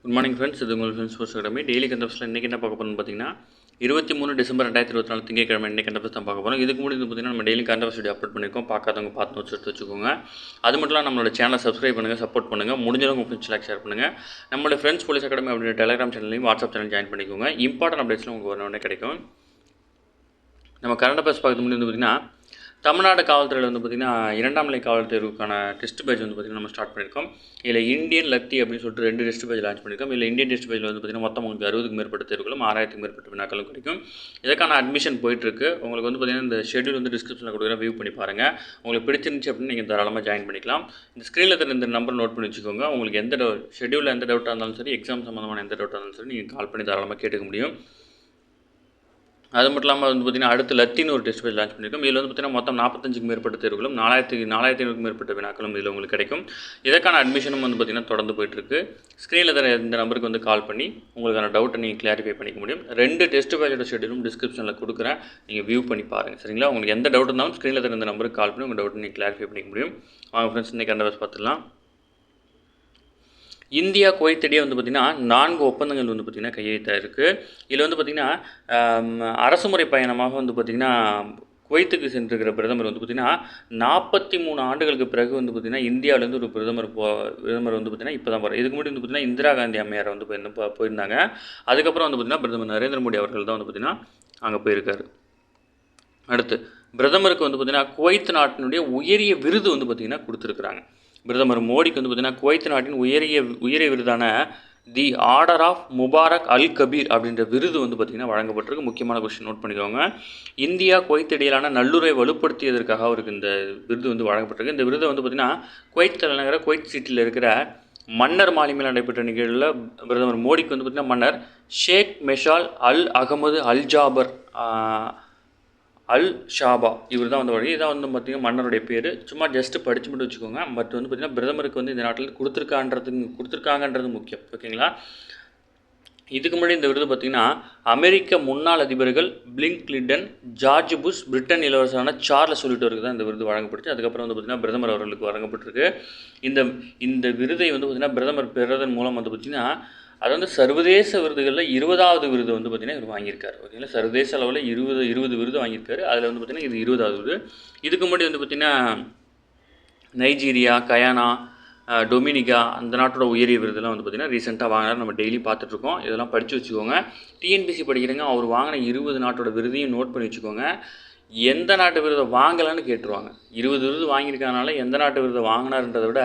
Good morning friends. இது உங்கள் friends sports academy. Daily கண்டப்ஸில் இன்றைக்கி என்ன பார்க்க போகிறோம்னு பார்த்தீங்கன்னா 23 டிசம்பர் 2024 திங்கட்கிழமை இன்றைக்கி கண்டப்ஸ் தான் பார்க்க போகிறோம். இதுக்கு முன்னாடி பார்த்தீங்கன்னா நம்ம டெய்லி கண்டப்ஸ் வீடியோ அப்லோட் பண்ணியிருக்கோம். பார்க்காதவங்க பார்த்து நோட்ஸ் எடுத்து வச்சுக்கோங்க. அது மட்டும் இல்லாமல் நம்மளோட சேனலை சப்ஸ்கிரைப் பண்ணுங்கள், சப்போர்ட் பண்ணுங்கள். முடிஞ்சவங்க ஃப்ரெண்ட்ஸ் லைக் ஷேர் பண்ணுங்கள். நம்மளோட ஃப்ரெண்ட்ஸ் போலீஸ் அகாடமி அப்படின்ற டெலிகிராம் சேனலையும் வாட்ஸ்அப் சேனல் ஜாயின் பண்ணிக்கோங்க. இம்பார்ட்டன்ட் அப்டேட்ஸ்லாம் உங்களுக்கு உடனே கிடைக்கும். நம்ம கரண்ட் அஃபேர்ஸ் பார்க்கறது முன்னாடி பார்த்தீங்கன்னா தமிழ்நாடு காவல்துறையில் பார்த்திங்கன்னா 2ஆம் நிலை காவல் தேர்வுக்கான டெஸ்ட் பேட்ச் பார்த்திங்கன்னா நம்ம ஸ்டார்ட் பண்ணியிருக்கோம். இதில் இந்தியன் லத்தி அப்படின்னு சொல்லிட்டு 2 டெஸ்ட் பேட்ச் லான்ச் பண்ணியிருக்கோம். இதில் இந்தியன் டெஸ்ட் பேட்சில் பார்த்திங்கன்னா மொத்தம் உங்களுக்கு 60க்கு மேற்பட்ட தேர்வுகளும் 6000க்கு மேற்பட்ட வினாக்களும் கிடைக்கும். இதற்கான அட்மிஷன் போயிட்டுருக்கு. உங்களுக்கு பார்த்திங்கன்னா இந்த ஷெட்யூல் டிஸ்கிரிப்ஷனில் கொடுக்குறேன், வியூ பண்ணி பாருங்கள். உங்களுக்கு பிடிச்சிருந்துச்சு அப்படின்னு நீங்கள் தாராளமாக ஜாயின் பண்ணிக்கலாம். இந்த ஸ்க்ரீனில் இருக்கிற இந்த நம்பர் நோட் பண்ணி வச்சுக்கோங்க. உங்களுக்கு எந்த ஷெட்யூலில் எந்த டவுட்டாக இருந்தாலும் சரி, எக்ஸாம் சம்மந்தமான எந்த டவுட்டாக இருந்தாலும் சரி நீங்கள் கால் பண்ணி தாராளமாக கேட்டுக்க முடியும். அது மட்டும் இல்லாமல் பார்த்திங்கன்னா அடுத்து லத்தின்னு ஒரு டெஸ்ட் பேட்ச் லான்ச் பண்ணியிருக்கோம். இதில் பார்த்திங்கன்னா மொத்தம் 45க்கு மேற்பட்ட தேர்வுகளும் 4500க்கு மேற்பட்ட வினாக்களும் இதில் உங்களுக்கு கிடைக்கும். இதற்கான அட்மிஷனும் பார்த்திங்கன்னா தொடர்ந்து போயிட்டுருக்கு. ஸ்க்ரீனில் தர இந்த நம்பருக்கு கால் பண்ணி உங்களுக்கான டவுட்டை நீங்கள் கிளாரிஃபை பண்ணிக்க முடியும். 2 டெஸ்ட் பேட்சோட ஷெட்யூலும் டிஸ்கிரிப்ஷனில் கொடுக்குறேன், நீங்கள் வியூ பண்ணி பாருங்கள். சரிங்களா? உங்களுக்கு எந்த டவுட் இருந்தாலும் ஸ்க்ரீனில் தர இந்த நம்பருக்கு கால் பண்ணி உங்கள் டவுட்டை நீங்கள் கிளாரிஃபை பண்ணிக்க முடியும். வாங்க ஃப்ரெண்ட்ஸ், இன்றைக்கி கரண்ட் அஃபேர்ஸ் பார்த்துடலாம். இந்தியா குவைத் இடையே பார்த்திங்கன்னா 4 ஒப்பந்தங்கள் பார்த்திங்கன்னா கையெழுத்தாயிருக்கு. இதில் பார்த்திங்கன்னா அரசுமுறை பயணமாக பார்த்திங்கன்னா குவைத்துக்கு சென்றிருக்கிற பிரதமர் பார்த்திங்கன்னா 43 ஆண்டுகளுக்கு பிறகு பார்த்திங்கன்னா இந்தியாவிலேருந்து ஒரு பிரதமர் பார்த்திங்கன்னா இப்போ தான் போகிறார். இதுக்கு முன்னாடி பார்த்திங்கன்னா இந்திரா காந்தி அம்மையார் போயிருந்தாங்க. அதுக்கப்புறம் பார்த்திங்கன்னா பிரதமர் நரேந்திர மோடி அவர்கள் தான் பார்த்திங்கன்னா அங்கே போயிருக்காரு. அடுத்து பிரதமருக்கு பார்த்திங்கன்னா குவைத் நாட்டினுடைய உயரிய விருது பார்த்திங்கன்னா கொடுத்துருக்குறாங்க. பிரதமர் மோடிக்கு பார்த்திங்கன்னா குவைத் நாட்டின் உயரிய விருதான தி ஆர்டர் ஆஃப் முபாரக் அல் கபீர் அப்படின்ற விருது பார்த்திங்கன்னா வழங்கப்பட்டிருக்கு. முக்கியமான கொஸ்டின் நோட் பண்ணிக்கோங்க. இந்தியா குவைத் இடையிலான நல்லுறவை வலுப்படுத்தியதற்காக அவருக்கு இந்த விருது வழங்கப்பட்டிருக்கு. இந்த விருதை பார்த்திங்கன்னா குவைத் தலைநகர குவைத் சிட்டியில் இருக்கிற மன்னர் மாளிகையில் நடைபெற்ற நிகழ்வில் பிரதமர் மோடிக்கு பார்த்திங்கன்னா மன்னர் ஷேக் மெஷால் அல் அகமது அல் ஜாபர் அல் ஷாபா இவர் தான் வழி. இதான் பார்த்திங்கன்னா மன்னருடைய பேர். சும்மா ஜஸ்ட்டு படித்து மட்டும் வச்சுக்கோங்க. பட் பார்த்திங்கன்னா பிரதமருக்கு இந்த நாட்டில் கொடுத்துருக்காங்கன்றது முக்கியம். ஓகேங்களா? இதுக்கு முன்னாடி இந்த விருது பார்த்திங்கன்னா அமெரிக்க முன்னாள் அதிபர்கள் Bill Clinton, George Bush, Britain இளவரசரான சார்லஸ் உள்ளிட்டவருக்கு தான் இந்த விருது வழங்கப்பட்டுச்சு. அதுக்கப்புறம் பார்த்திங்கன்னா பிரதமர் அவர்களுக்கு வழங்கப்பட்டிருக்கு. இந்த விருதை பார்த்திங்கன்னா பிரதமர் பெறுவதன் மூலம் பார்த்திங்கன்னா அது சர்வதேச விருதுகளில் 20வது விருது பார்த்திங்கன்னா இவர் வாங்கியிருக்காரு. ஓகேங்களா? சர்வதேச அளவில் 20 விருது வாங்கியிருக்காரு. அதில் பார்த்திங்கன்னா இது 20வது விருது. இதுக்கு முன்னாடி பார்த்திங்கன்னா நைஜீரியா, கயானா, டொமினிகா அந்த நாட்டோட உயரிய விருதுலாம் பார்த்திங்கன்னா ரீசெண்டாக வாங்கினார். நம்ம டெய்லி பார்த்துட்ருக்கோம். இதெல்லாம் படித்து வச்சுக்கோங்க. டிஎன்பிசி படிக்கிறவங்க அவர் வாங்கின 20 நாட்டோட விருதையும் நோட் பண்ணி வச்சுக்கோங்க. எந்த நாட்டு விருதை வாங்கலான்னு கேட்டுருவாங்க. 20 விருது வாங்கியிருக்கனால எந்த நாட்டு விருதை வாங்கினார்ன்றதை விட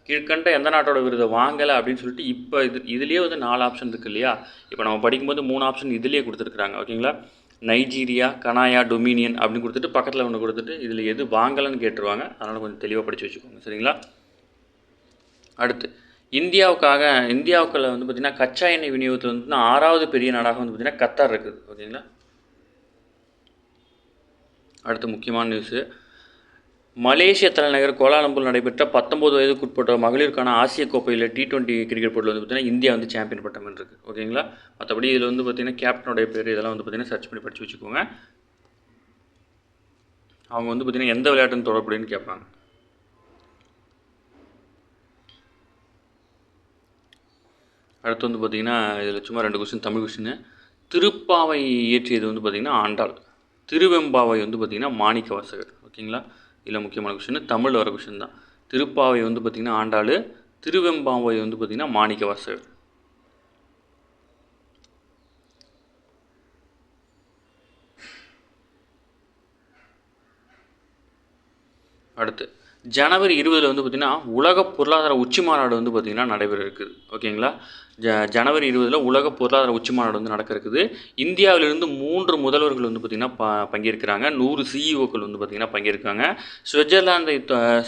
கீழ்கண்ட எந்த நாட்டோட விருதை வாங்கலை அப்படின்னு சொல்லிட்டு இப்போ இதுலேயே 4 ஆப்ஷன் இருக்குது இல்லையா? இப்போ நம்ம படிக்கும்போது 3 ஆப்ஷன் இதுலேயே கொடுத்துருக்குறாங்க. ஓகேங்களா? நைஜீரியா, கனாயா, டொமினியன் அப்படின்னு கொடுத்துட்டு பக்கத்தில் ஒன்று கொடுத்துட்டு இதில் எது வாங்கலைன்னு கேட்டுருவாங்க. அதனால் கொஞ்சம் தெளிவாக படித்து வச்சுக்கோங்க. சரிங்களா? அடுத்து இந்தியாவுக்குள்ள பார்த்திங்கன்னா கச்சா எண்ணெய் விநியோகத்தில் 6வது பெரிய நாடாக பார்த்திங்கன்னா கத்தார் இருக்குது. ஓகேங்களா? அடுத்து முக்கியமான நியூஸு, மலேசிய தலைநகர் கோலாலம்பூர் நடைபெற்ற 19 வயதுக்குட்பட்ட மகளிருக்கான ஆசிய கோப்பையில் T20 கிரிக்கெட் போட்டியில் பார்த்திங்கன்னா இந்தியா சாம்பியன் பட்டம் இருக்குது. ஓகேங்களா? மற்றபடி இதில் பார்த்திங்கன்னா கேப்டனுடைய பேர் இதெல்லாம் பார்த்திங்கன்னா சர்ச் பண்ணி படித்து வச்சுக்கோங்க. அவங்க பார்த்திங்கன்னா எந்த விளையாட்டுன்னு தொடர்புடையன்னு கேட்பாங்க. அடுத்து பார்த்திங்கன்னா இதில் சும்மா 2 கொஸ்டின் தமிழ் கொஸ்டின். திருப்பாவை இயற்றியது பார்த்திங்கன்னா ஆண்டாள், திருவெம்பாவை பார்த்திங்கன்னா மாணிக்க வாசகர். ஓகேங்களா? இல்லை முக்கியமான கொஸ்டின், தமிழில் வர கொஸ்டின் தான். திருப்பாவை பார்த்திங்கன்னா ஆண்டாள், திருவெம்பாவை பார்த்திங்கன்னா மாணிக்க வாசகர். அடுத்து ஜனவரி 20 பார்த்திங்கன்னா உலக பொருளாதார உச்சி மாநாடு பார்த்திங்கன்னா நடைபெற இருக்குது. ஓகேங்களா? ஜனவரி 20 உலக பொருளாதார உச்சி மாநாடு நடக்க இருக்குது. இந்தியாவிலிருந்து 3 முதல்வர்கள் பார்த்திங்கன்னா பங்கேற்கிறாங்க. 100 சிஇஓக்கள் பார்த்திங்கன்னா பங்கேற்காங்க. சுவிட்சர்லாந்தில்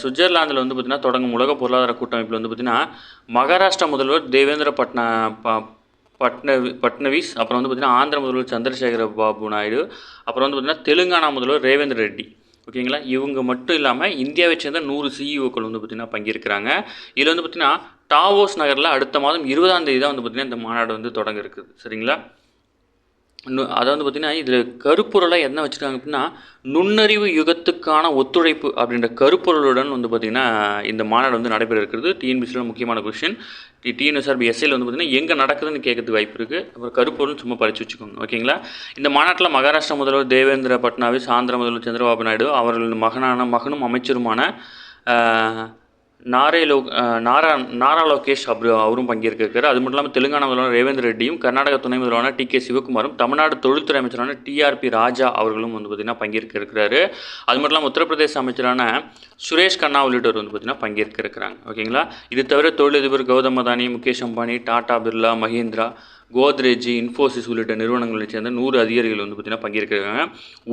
பார்த்திங்கன்னா தொடங்கும் உலக பொருளாதார கூட்டமைப்பில் பார்த்திங்கன்னா மகாராஷ்டிரா முதல்வர் தேவேந்திர பட்னவிஸ், அப்புறம் பார்த்திங்கன்னா ஆந்திர முதல்வர் சந்திரசேகர பாபு நாயுடு, அப்புறம் பார்த்திங்கன்னா தெலுங்கானா முதல்வர் ரேவந்த் ரெட்டி. ஓகேங்களா? இவங்க மட்டும் இல்லாமல் இந்தியாவை சேர்ந்த 100 சிஇஓக்கள் பார்த்திங்கன்னா பங்கேற்கிறாங்க. இதில் பார்த்திங்கன்னா டாவோஸ் நகரில் அடுத்த மாதம் 20ஆம் தேதி தான் பார்த்திங்கன்னா இந்த மாநாடு தொடங்க இருக்குது. சரிங்களா? அதாவது பார்த்திங்கன்னா இதில் கருப்பொருளாக என்ன வச்சுருக்காங்க அப்படின்னா நுண்ணறிவு யுகத்துக்கான ஒத்துழைப்பு அப்படின்ற கருப்பொருளுடன் வந்து பார்த்திங்கன்னா இந்த மாநாடு வந்து நடைபெற இருக்கிறது. டிஎன்பிசியில் முக்கியமான கொஷின். டிஎன்எஸ்ஆர்பி எஸ்ஐயில் வந்து பார்த்திங்கன்னா எங்கே நடக்குதுன்னு கேட்கறதுக்கு வாய்ப்பு இருக்குது. அப்புறம் கருப்பொருள் சும்மா படித்து வச்சுக்கோங்க. ஓகேங்களா? இந்த மாநாட்டில் மகாராஷ்டிரா முதல்வர் தேவேந்திர பட்னாவிஸ், ஆந்திர முதல்வர் சந்திரபாபு நாயுடு, அவர்களின் மகனும் அமைச்சருமான நாரா லோகேஷ் அவரும் பங்கேற்கிறார். அது மட்டும் இல்லாமல் தெலுங்கானா முதல்வர் ரேவந்த் ரெட்டியும், கர்நாடக துணை முதல்வரான டி.கே. சிவகுமாரும், தமிழ்நாடு தொழில்துறை அமைச்சரான டி.ஆர்.பி. ராஜா அவர்களும் வந்து பார்த்திங்கன்னா பங்கேற்க இருக்கிறாரு. அது மட்டும் இல்லாமல் உத்தரப்பிரதேச அமைச்சரான சுரேஷ் கண்ணா உள்ளிட்டவர் வந்து பார்த்திங்கன்னா பங்கேற்க இருக்கிறாங்க. ஓகேங்களா? இது தவிர தொழிலதிபர் கௌதம் அதானி, முகேஷ் அம்பானி, டாடா பிர்லா, மஹிந்திரா, கோத்ரேஜ், இன்ஃபோசிஸ் உள்ளிட்ட நிறுவனங்களை சேர்ந்த 100 அதிகாரிகள் வந்து பார்த்திங்கன்னா பங்கேற்கிறாங்க.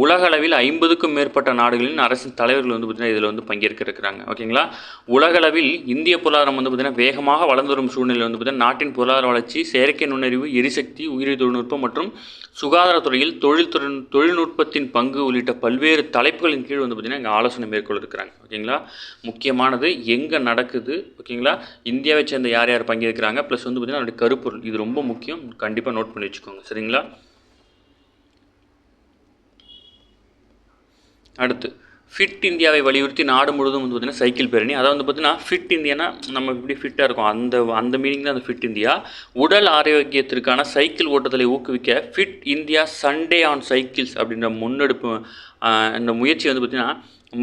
உலக அளவில் 50க்கும் மேற்பட்ட நாடுகளின் அரசின் தலைவர்கள் வந்து பார்த்திங்கன்னா இதில் வந்து பங்கேற்க இருக்கிறாங்க. ஓகேங்களா? உலகளவில் இந்திய பொருளாதாரம் வந்து பார்த்திங்கன்னா வேகமாக வளர்ந்து வரும் சூழ்நிலை வந்து பார்த்திங்கன்னா நாட்டின் பொருளாதார வளர்ச்சி, செயற்கை நுண்ணறிவு, எரிசக்தி, உயிரி தொழில்நுட்பம் மற்றும் சுகாதாரத்துறையில் தொழில்நுட்பத்தின் பங்கு உள்ளிட்ட பல்வேறு தலைப்புகளின் கீழ் வந்து பார்த்திங்கன்னா இங்கே ஆலோசனை மேற்கொள்ள இருக்கிறாங்க. ஓகேங்களா? முக்கியமானது எங்கே நடக்குது, ஓகேங்களா, இந்தியாவை சேர்ந்த யார் யார் பங்கேற்கிறாங்க, ப்ளஸ் வந்து பார்த்திங்கன்னா அதோடைய கருப்பொருள், இது ரொம்ப முக்கியம். கண்டிப்பாக நோட் பண்ணி வச்சுக்கோங்க. சரிங்களா? அடுத்து ஃபிட் இந்தியாவை வலியுறுத்தி நாடு முழுவதும் வந்து பார்த்திங்கன்னா சைக்கிள் பேரணி. அதாவது வந்து பார்த்திங்கன்னா ஃபிட் இந்தியானா நம்ம இப்படி ஃபிட்டாக இருக்கும், அந்த மீனிங் தான் அந்த ஃபிட் இந்தியா. உடல் ஆரோக்கியத்திற்கான சைக்கிள் ஓட்டத்தை ஊக்குவிக்க fit India Sunday on cycles அப்படின்ற முன்னெடுப்பு இந்த முயற்சி வந்து பார்த்திங்கன்னா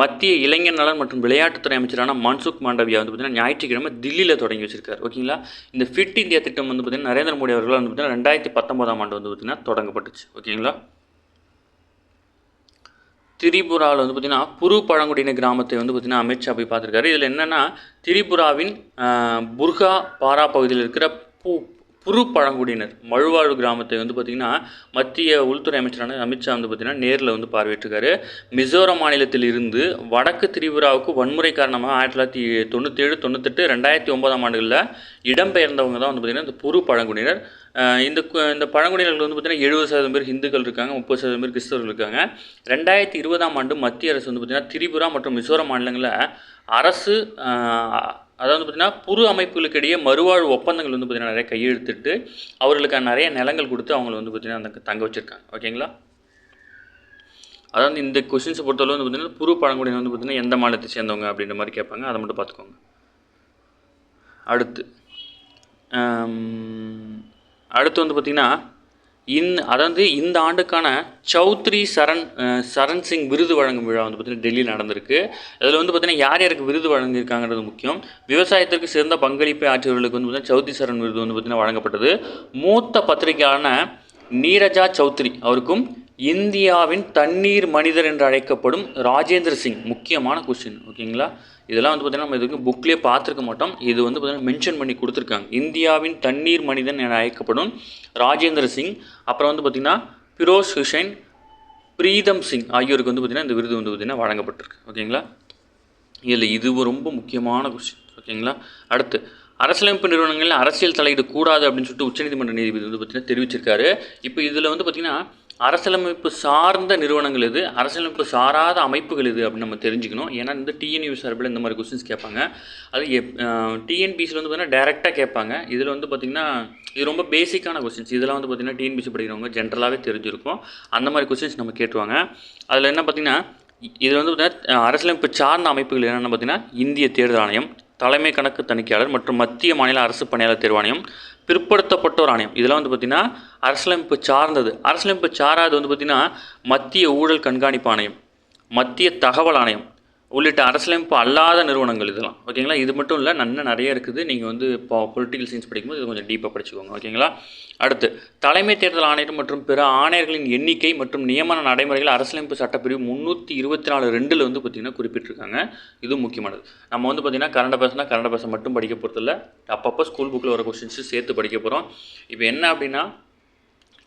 மத்திய இளைஞர் நலன் மற்றும் விளையாட்டுத்துறை அமைச்சரான மன்சுக் மாண்டவியா வந்து பார்த்திங்கன்னா ஞாயிற்றுக்கிழமை தில்லியில் தொடங்கி வச்சிருக்காரு. ஓகேங்களா? இந்த ஃபிட் இந்தியா திட்டம் வந்து பார்த்திங்கன்னா நரேந்திர மோடி அவர்கள் வந்து பார்த்திங்கன்னா 2019ஆம் ஆண்டு வந்து பார்த்திங்கன்னா தொடங்கப்பட்டுச்சு. ஓகேங்களா? திரிபுராவில் வந்து பார்த்திங்கன்னா புரு பழங்குடியின கிராமத்தை வந்து பார்த்திங்கன்னா அமித்ஷா போய் பார்த்துருக்காரு. இதில் என்னென்னா திரிபுராவின் புர்கா பாரா பகுதியில் இருக்கிற புரு பழங்குடியினர் மழுவாழ்வு கிராமத்தை வந்து பார்த்திங்கன்னா மத்திய உள்துறை அமைச்சரான அமித்ஷா வந்து பார்த்திங்கன்னா நேரில் வந்து பார்வையிட்டிருக்காரு. மிசோரம் மாநிலத்தில் இருந்து வடக்கு திரிபுராவுக்கு வன்முறை காரணமாக 1997, 98, 2009ஆம் ஆண்டுகளில் இடம்பெயர்ந்தவங்க தான் வந்து பார்த்திங்கன்னா இந்த புரு பழங்குடியினர். இந்த பழங்குடியினர்கள் வந்து பார்த்திங்கன்னா 70% பேர் இந்துக்கள் இருக்காங்க, 30% பேர் கிறிஸ்தவர்கள் இருக்காங்க. 2020ஆம் ஆண்டு மத்திய அரசு வந்து பார்த்திங்கன்னா திரிபுரா மற்றும் மிசோரம் மாநிலங்களில் அரசு அதாவது பார்த்திங்கன்னா புரு அமைப்புகளுக்கு இடையே மறுவாழ்வு ஒப்பந்தங்கள் வந்து பார்த்திங்கன்னா நிறைய கையெழுத்திட்டு அவர்களுக்கான நிறைய நிலங்கள் கொடுத்து அவங்களை வந்து பார்த்திங்கன்னா அந்த தங்க வச்சுருக்காங்க. ஓகேங்களா? அதாவது இந்த கொஸ்டின்ஸை பொறுத்தளவு வந்து பார்த்திங்கன்னா புரு பழங்குடியினர் வந்து பார்த்திங்கன்னா எந்த மாநிலத்தை சேர்ந்தவங்க அப்படின்ற மாதிரி கேட்பாங்க, அதை மட்டும் பார்த்துக்கோங்க. அடுத்து வந்து பார்த்திங்கன்னா அதாவது இந்த ஆண்டுக்கான சௌத்ரி சரண் சிங் விருது வழங்கும் விழா வந்து பார்த்திங்கன்னா டெல்லியில் நடந்திருக்கு. அதில் வந்து பார்த்திங்கன்னா யார் யாருக்கு விருது வழங்கியிருக்காங்கிறது முக்கியம். விவசாயத்திற்கு சிறந்த பங்களிப்பை ஆற்றியவர்களுக்கு வந்து பார்த்திங்கன்னா சௌத்ரி சரண் விருது வந்து பார்த்திங்கன்னா வழங்கப்பட்டது. மூத்த பத்திரிகையாளரான நீரஜா சௌத்ரி அவருக்கும் இந்தியாவின் தண்ணீர் மனிதர் என்று அழைக்கப்படும் ராஜேந்திர சிங், முக்கியமான கொஸ்டின். ஓகேங்களா? இதெல்லாம் வந்து பார்த்திங்கன்னா நம்ம இதுக்கு புக்லேயே பார்த்துருக்க மாட்டோம். இது வந்து பார்த்திங்கன்னா மென்ஷன் பண்ணி கொடுத்துருக்காங்க. இந்தியாவின் தண்ணீர் மனிதன் என அழைக்கப்படும் ராஜேந்திர சிங், அப்புறம் வந்து பார்த்திங்கன்னா பிரோஸ் ஹுசைன், பிரீதம் சிங் ஆகியோருக்கு வந்து பார்த்திங்கன்னா இந்த விருது வந்து பார்த்திங்கன்னா வழங்கப்பட்டிருக்கு. ஓகேங்களா? இதில் இது ரொம்ப முக்கியமான கொஸ்டின். ஓகேங்களா? அடுத்து அரசியலமைப்பு நிறுவனங்களில் அரசியல் தலையீடு கூடாது அப்படின்னு சொல்லிட்டு உச்சநீதிமன்ற நீதிபதி வந்து பார்த்திங்கன்னா தெரிவிச்சிருக்காரு. இப்போ இதில் வந்து பார்த்திங்கன்னா அரசியலமைப்பு சார்ந்த நிறுவனங்கள் இது, அரசியலமைப்பு சாராத அமைப்புகள் இது அப்படின்னு நம்ம தெரிஞ்சுக்கணும். ஏன்னா இந்த டிஎன்யூ சார்பில் இந்த மாதிரி கொஸ்டின்ஸ் கேட்பாங்க. அது டிஎன்பிசியில் வந்து பார்த்திங்கன்னா டேரெக்டாக கேட்பாங்க. இதில் வந்து பார்த்திங்கன்னா இது ரொம்ப பேசிக்கான கொஸ்டின்ஸ். இதெல்லாம் வந்து பார்த்திங்கன்னா டிஎன்பிசி படிக்கிறவங்க ஜென்ரலாகவே தெரிஞ்சிருக்கும். அந்த மாதிரி கொஸ்டின்ஸ் நம்ம கேட்டுவாங்க. அதில் என்ன பார்த்திங்கன்னா இதில் வந்து பார்த்திங்கன்னா அரசியலமைப்பு சார்ந்த அமைப்புகள் என்னென்னு பார்த்திங்கன்னா இந்திய தேர்தல் ஆணையம், தலைமை கணக்கு தணிக்கையாளர் மற்றும் மத்திய மாநில அரசு பணியாளர் தேர்வாணையம், பிற்படுத்தப்பட்டோர் ஆணையம். இதெல்லாம் வந்து பார்த்திங்கன்னா அரசியலமைப்பு சார்ந்தது. அரசியலமைப்பு சாராது வந்து பார்த்திங்கன்னா மத்திய ஊழல் கண்காணிப்பு ஆணையம், மத்திய தகவல் ஆணையம் உள்ளிட்ட அரசியலமைப்பு அல்லாத நிறுவனங்கள் இதெல்லாம். ஓகேங்களா? இது மட்டும் இல்லை, இன்னும் நிறைய இருக்குது. நீங்கள் வந்து இப்போ பொலிட்டிக்கல் சயின்ஸ் படிக்கும்போது இது கொஞ்சம் டீப்பாக படிச்சுக்கோங்க. ஓகேங்களா? அடுத்து தலைமை தேர்தல் ஆணையர் மற்றும் பிற ஆணையர்களின் எண்ணிக்கை மற்றும் நியமன நடைமுறைகள் அரசியலமைப்பு சட்டப்பிரிவு 324(2) வந்து பார்த்திங்கன்னா குறிப்பிட்டிருக்காங்க. இதுவும் முக்கியமானது. நம்ம வந்து பார்த்திங்கன்னா கரண்ட் அஃபேர்ஸ் மட்டும் படிக்க போகிறதில்ல, அப்பப்போ ஸ்கூல் புக்கில் வர கொஸ்டின்ஸு சேர்த்து படிக்க போகிறோம். இப்போ என்ன அப்படின்னா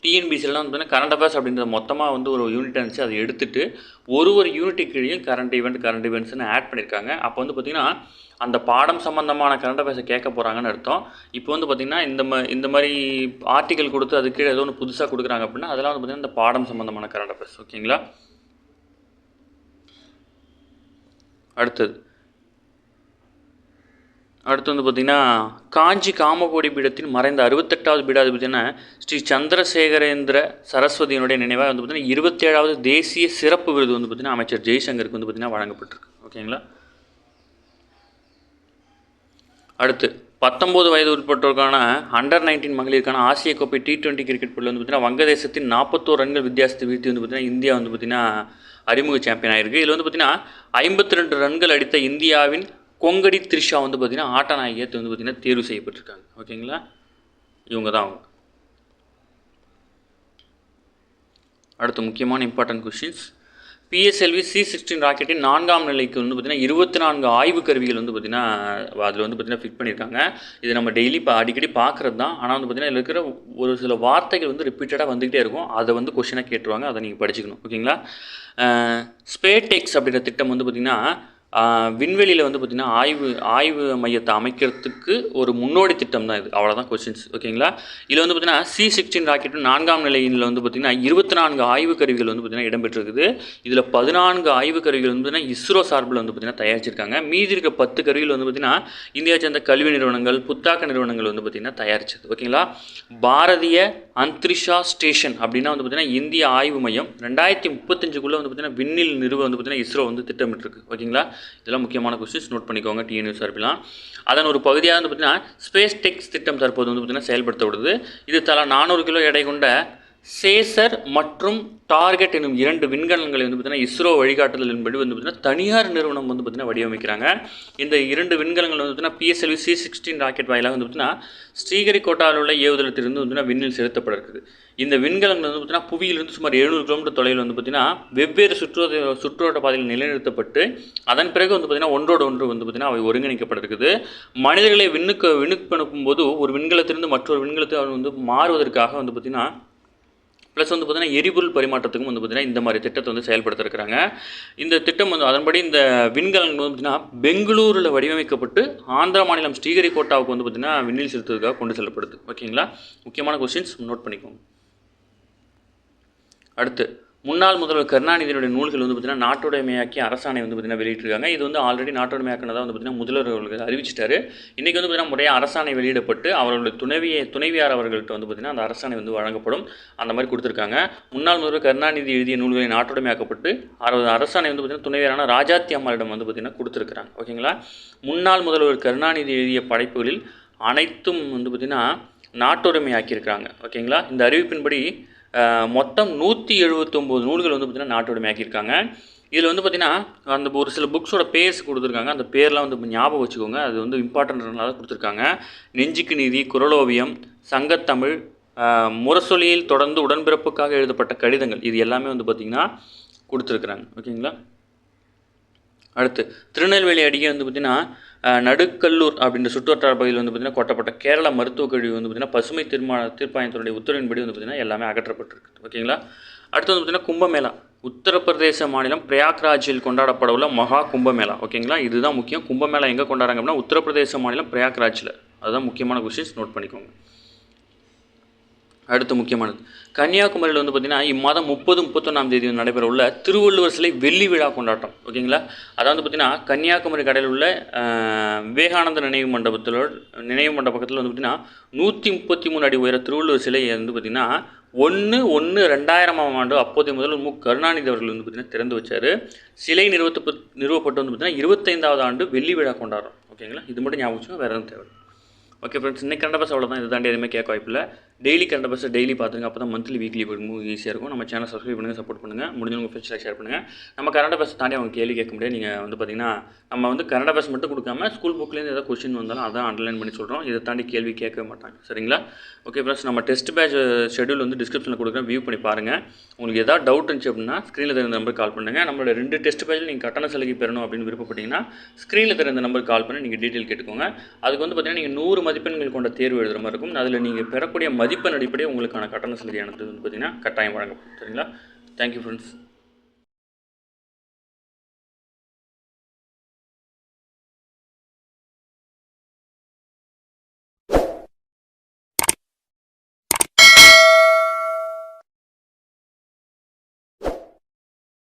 டிஎன்பிசிலாம் வந்து பார்த்தீங்கன்னா கரண்ட் அஃபேர்ஸ் அப்படின்றத மொத்தமாக வந்து ஒரு யூனிட் இருந்துச்சு, அதை எடுத்துகிட்டு ஒரு யூனிட்டுக்கு கீழே கரண்ட் ஈவெண்ட்ஸ்னு ஆட் பண்ணியிருக்காங்க. அப்போ வந்து பார்த்திங்கன்னா அந்த பாடம் சம்மந்தமான கரண்ட் அஃபேர்ஸை கேட்க போகிறாங்கன்னு அர்த்தம். இப்போ வந்து பார்த்திங்கன்னா இந்த மாதிரி ஆர்டிக்கல் கொடுத்து அதுக்கு கீழே ஏதோ ஒன்று புதுசாக கொடுக்குறாங்க அப்படின்னா அதெல்லாம் வந்து பார்த்திங்கன்னா இந்த பாடம் சம்மந்தமான கரண்ட் அஃபேர்ஸ். ஓகேங்களா? அடுத்தது அடுத்து வந்து பார்த்திங்கன்னா காஞ்சி காமகோடி பீடத்தின் மறைந்த 68வது பீடாதிபதியான ஸ்ரீ சந்திரசேகரேந்திர சரஸ்வதியினுடைய நினைவாக வந்து பார்த்திங்கன்னா 27வது தேசிய சிறப்பு விருது வந்து பார்த்திங்கன்னா அமைச்சர் ஜெய்சங்கருக்கு வந்து பார்த்திங்கன்னா வழங்கப்பட்டிருக்கு. ஓகேங்களா. அடுத்து 19 வயது உட்பட்டோருக்கான அண்டர்-19 மகளிருக்கான ஆசிய கோப்பை T20 கிரிக்கெட் போட்டியில் வந்து பார்த்திங்கன்னா வங்கதேசத்தின் 41 ரன்கள் வித்தியாசத்தை வீழ்த்தி வந்து பார்த்திங்கன்னா இந்தியா வந்து பார்த்திங்கன்னா அறிமுக சாம்பியன் ஆகிருக்கு. இதில் வந்து பார்த்திங்கன்னா 52 ரன்கள் அடித்த இந்தியாவின் கொங்கடி த்ரிஷா வந்து பார்த்திங்கன்னா ஆட்ட நாயகியத்தை வந்து பார்த்திங்கன்னா தேர்வு செய்யப்பட்டிருக்காங்க. ஓகேங்களா. இவங்க தான் அவங்க. அடுத்து முக்கியமான இம்பார்ட்டன்ட் கொஷின்ஸ். PSLV C-16 ராக்கெட்டின் 4ஆம் நிலைக்கு வந்து பார்த்திங்கன்னா 24 ஆய்வு கருவிகள் வந்து பார்த்திங்கன்னா அதில் வந்து பார்த்திங்கன்னா ஃபிட் பண்ணியிருக்காங்க. இது நம்ம டெய்லி அடிக்கடி பார்க்குறது தான். ஆனால் வந்து பார்த்திங்கன்னா இதில் இருக்கிற ஒரு சில வார்த்தைகள் வந்து ரிப்பீட்டடாக வந்துகிட்டே இருக்கும். அதை வந்து கொஷினாக கேட்டுருவாங்க. அதை நீங்கள் படிச்சுக்கணும். ஓகேங்களா. ஸ்பேடெக்ஸ் அப்படின்ற திட்டம் வந்து பார்த்திங்கன்னா விண்வெளியில் வந்து பார்த்திங்கன்னா ஆய்வு மையத்தை அமைக்கிறதுக்கு ஒரு முன்னோடி திட்டம் தான் இது. அவ்வளோதான் கொஸ்டின்ஸ். ஓகேங்களா. இதில் வந்து பார்த்திங்கன்னா C-16 ராக்கெட்டு 4ஆம் நிலையில் வந்து பார்த்திங்கன்னா 24 ஆய்வு கருவிகள் வந்து பார்த்திங்கன்னா இடம்பெற்றிருக்குது. இதில் 14 ஆய்வு கருவிகள் வந்து பார்த்திங்கன்னா இஸ்ரோ சார்பில் வந்து பார்த்திங்கன்னா தயாரிச்சிருக்காங்க. மீதி இருக்க 10 கருவிகள் வந்து பார்த்திங்கன்னா இந்தியா சேர்ந்த கல்வி நிறுவனங்கள், புத்தாக்க நிறுவனங்கள் வந்து பார்த்திங்கன்னா தயாரிச்சது. ஓகேங்களா. பாரதிய அந்தரிஷா ஸ்டேஷன் அப்படின்னா வந்து பார்த்திங்கன்னா இந்திய ஆய்வு மையம் 2035க்குள்ளே வந்து பார்த்திங்கன்னா விண்ணில் நிறுவ வந்து பார்த்திங்கன்னா இஸ்ரோ வந்து திட்டமிட்டிருக்கு. ஓகேங்களா. இதெல்லாம் முக்கியமான கொஸ்டின்ஸ் நோட் பண்ணிக்கோங்க. TNU சார்பிலாம் அதன் ஒரு பகுதியாக வந்து பார்த்திங்கன்னா ஸ்பேஸ் டெக்ஸ் திட்டம் தற்போது வந்து பார்த்திங்கன்னா செயல்படுத்தப்படுது. இது தலா 400 கிலோ எடை கொண்ட சேசர் மற்றும் டார்கெட் என்னும் 2 விண்கலங்களை வந்து பார்த்திங்கன்னா இஸ்ரோ வழிகாட்டுதலின்படி வந்து பார்த்திங்கன்னா தனியார் நிறுவனம் வந்து பார்த்திங்கன்னா வடிவமைக்கிறாங்க. இந்த 2 விண்கலங்கள் வந்து பார்த்திங்கன்னா PSLV C-16 ராக்கெட் வாயிலாக வந்து பார்த்திங்கன்னா ஸ்ரீஹரிகோட்டாவில் உள்ள ஏவுதளத்திலிருந்து வந்து பார்த்திங்கன்னா விண்ணில் செலுத்தப்பட இருக்குது. இந்த விண்கலங்கள் வந்து பார்த்திங்கன்னா புவியிலிருந்து சுமார் 700 கிலோமீட்டர் தொலைவில் வந்து பார்த்திங்கன்னா வெவ்வேறு சுற்றுவட்ட பாதையில் நிலைநிறுத்தப்பட்டு அதன் பிறகு வந்து பார்த்திங்கன்னா ஒன்றோடு ஒன்று வந்து பார்த்திங்கன்னா அவை ஒருங்கிணைக்கப்பட இருக்குது. மனிதர்களை விண்ணுக்கு அனுப்பும்போது ஒரு விண்கலத்திலிருந்து மற்றொரு விண்கலத்தை வந்து மாறுவதற்காக வந்து பார்த்திங்கன்னா ப்ளஸ் வந்து பார்த்திங்கன்னா எரிபொருள் பரிமாற்றத்துக்கும் வந்து பார்த்திங்கன்னா இந்த மாதிரி திட்டத்தை வந்து செயல்படுத்திருக்கிறாங்க. இந்த திட்டம் வந்து அதன்படி இந்த விண்கலங்கள் வந்து பார்த்திங்கன்னா பெங்களூரில் வடிவமைக்கப்பட்டு ஆந்திரா மாநிலம் ஸ்ரீஹரிகோட்டாவுக்கு வந்து பார்த்திங்கன்னா விண்ணில் செலுத்துவதற்காக கொண்டு செல்லப்படுது. ஓகேங்களா. முக்கியமான கொஸ்டின்ஸ் நோட் பண்ணிக்கோங்க. அடுத்து முன்னாள் முதல்வர் கருணாநிதியினுடைய நூல்கள் வந்து பார்த்திங்கன்னா நாட்டுடைமையாக்கி அரசாணை வந்து பார்த்திங்கன்னா வெளியிட்டிருக்காங்க. இது வந்து ஆல்ரெடி நாட்டுடைமையாக்கினதாக வந்து பார்த்திங்கன்னா முதல்வர் அவர்களுக்கு அறிவிச்சிட்டாரு. இன்றைக்கி வந்து பார்த்திங்கன்னா முறையாக அரசாணை வெளியிடப்பட்டு அவர்களுடைய துணைவியார் அவர்கள்ட்ட வந்து பார்த்திங்கன்னா அந்த அரசாணை வந்து வழங்கப்படும். அந்த மாதிரி கொடுத்துருக்காங்க. முன்னாள் முதல்வர் கருணாநிதி எழுதிய நூல்களை நாட்டுடைமையாக்கப்பட்டு அரசாணை வந்து பார்த்திங்கன்னா துணைவியாரான ராஜாத்தி அம்மாளிடம் வந்து பார்த்திங்கன்னா கொடுத்துருக்குறாங்க. ஓகேங்களா. முன்னாள் முதல்வர் கருணாநிதி எழுதிய படைப்புகளில் அனைத்தும் வந்து பார்த்திங்கன்னா நாட்டுடைமையாக்கியிருக்கிறாங்க. ஓகேங்களா. இந்த அறிவிப்பின்படி மொத்தம் 179 நூல்கள் வந்து பார்த்திங்கன்னா நாட்டுடைமையாக்கியிருக்காங்க. இதில் வந்து பார்த்திங்கன்னா அந்த ஒரு சில புக்ஸோட பேர்ஸ் கொடுத்துருக்காங்க. அந்த பேர்லாம் வந்து ஞாபகம் வச்சுக்கோங்க. அது வந்து இம்பார்ட்டன்ட்னால கொடுத்துருக்காங்க. நெஞ்சுக்கு நீதி, குறளோவியம், சங்கத்தமிழ், முரசொலியில் தொடர்ந்து உடன்பிறப்புக்காக எழுதப்பட்ட கடிதங்கள், இது எல்லாமே வந்து பார்த்திங்கன்னா கொடுத்துருக்குறாங்க. ஓகேங்களா. அடுத்து திருநெல்வேலி அடியே வந்து பார்த்திங்கன்னா நடுக்கல்லூர் அப்படின்ற சுற்றுவட்டார பகுதியில் வந்து பார்த்திங்கன்னா கொட்டப்பட்ட கேரள மருத்துவக் கழிவு வந்து பார்த்திங்கன்னா பசுமை தீர்ப்பாயத்தினுடைய உத்தரவின்படி வந்து பார்த்திங்கன்னா எல்லாமே அகற்றப்பட்டிருக்கு. ஓகேங்களா. அடுத்து வந்து பார்த்திங்கன்னா கும்பமேளா. உத்தரப்பிரதேச மாநிலம் பிரயாக்ராஜில் கொண்டாடப்பட உள்ள மகா கும்பமேளா. ஓகேங்களா. இதுதான் முக்கியம். கும்பமேளா எங்கே கொண்டாடுறாங்க அப்படின்னா உத்தரப்பிரதேச மாநிலம் பிரயாக்ராஜில். அதுதான் முக்கியமான கொஸ்டின்ஸ் நோட் பண்ணிக்கோங்க. அடுத்து முக்கியமானது கன்னியாகுமரியில் வந்து பார்த்திங்கன்னா இம்மாதம் 30-31ஆம் தேதி நடைபெற உள்ள திருவள்ளுவர் சிலை வெள்ளி விழா கொண்டாட்டம். ஓகேங்களா. அதாவது பார்த்திங்கன்னா கன்னியாகுமரி கடையில் உள்ள விவேகானந்தர் நினைவு மண்டபத்தில் பக்கத்தில் வந்து பார்த்திங்கன்னா 133 அடி உயர திருவள்ளுவர் சிலை வந்து பார்த்திங்கன்னா 1/1/2000ஆம் ஆண்டு அப்போதைய முதல்வர் கருணாநிதி அவர்கள் வந்து பார்த்திங்கன்னா திறந்து வச்சார். சிலை நிறுவப்பட்டு வந்து பார்த்திங்கன்னா 25வது ஆண்டு வெள்ளி விழா கொண்டாடுறோம். ஓகேங்களா. இது மட்டும் ஞாபகம் வச்சுக்கோங்க. வேறு எதுவும் தேவை. ஓகே ஃப்ரெண்ட்ஸ், இன்றைக்கி கரண்ட் அஃபேர்ஸ் அவ்வளோதான். இது தாண்டி எதுவுமே கேட்க வாய்ப்பில்லை. டெய்லி கரண்ட் அஃபேர்ஸ் டெய்லி பார்த்துங்க. அப்போ தான் மந்த்லி வீக்லி ஈஸியாக இருக்கும். நம்ம சேனல் சப்ஸ்கிரைப் பண்ணுங்கள், சப்போர்ட் பண்ணுங்கள். முடிஞ்சவங்க ஃப்ரெண்ட்ஸில் ஷேர் பண்ணுங்கள். நம்ம கரண்ட் அஃபேர்ஸ் தாண்டி அவங்க கேள்வி கேட்க முடியாது. நீங்கள் வந்து பார்த்திங்கன்னா நம்ம வந்து கரண்ட் அஃபேர்ஸ் மட்டும் கொடுக்காம ஸ்கூல் புக்லேருந்து ஏதாவது கொஸ்டின் வந்தாலும் அதான் அண்டர்லைன் பண்ணி சொல்கிறோம். இதை தாண்டி கேள்வி கேட்கவே மாட்டாங்க. சரிங்களா. ஓகே ஃப்ரெண்ட்ஸ், நம்ம டெஸ்ட் பேட்ச் ஷெடியூல் வந்து டிஸ்கிரிப்ஷனில் கொடுக்குறேன். வியூ பண்ணி பாருங்கள். உங்களுக்கு ஏதாவது டவுட் இருந்துச்சு அப்படின்னா ஸ்க்ரீனில் தெரிந்த நம்பருக்கு கால் பண்ணுங்கள். நம்மளோட 2 டெஸ்ட் பேட்சில் நீங்கள் கட்டண சலுகை பெறணும் அப்படின்னு விருப்பப்பட்டீங்கன்னா ஸ்க்ரீனில் தெரிந்த நம்பருக்கு கால் பண்ணி நீங்கள் டீட்டெயில் கேட்டுக்கோங்க. அதுக்கு வந்து பார்த்திங்கன்னா நீங்கள் 100 மதிப்பெண்கள் கொண்ட தேர்வு எழுதுகிற மாதிரி இருக்கும். அதில் நீங்கள் பெறக்கூடிய மதிப்பெண் அடிப்படையே உங்களுக்கான கட்டண சலுகையானது வந்து பார்த்திங்கன்னா கட்டாயம் வழங்கப்படும். சரிங்களா. Thank you friends.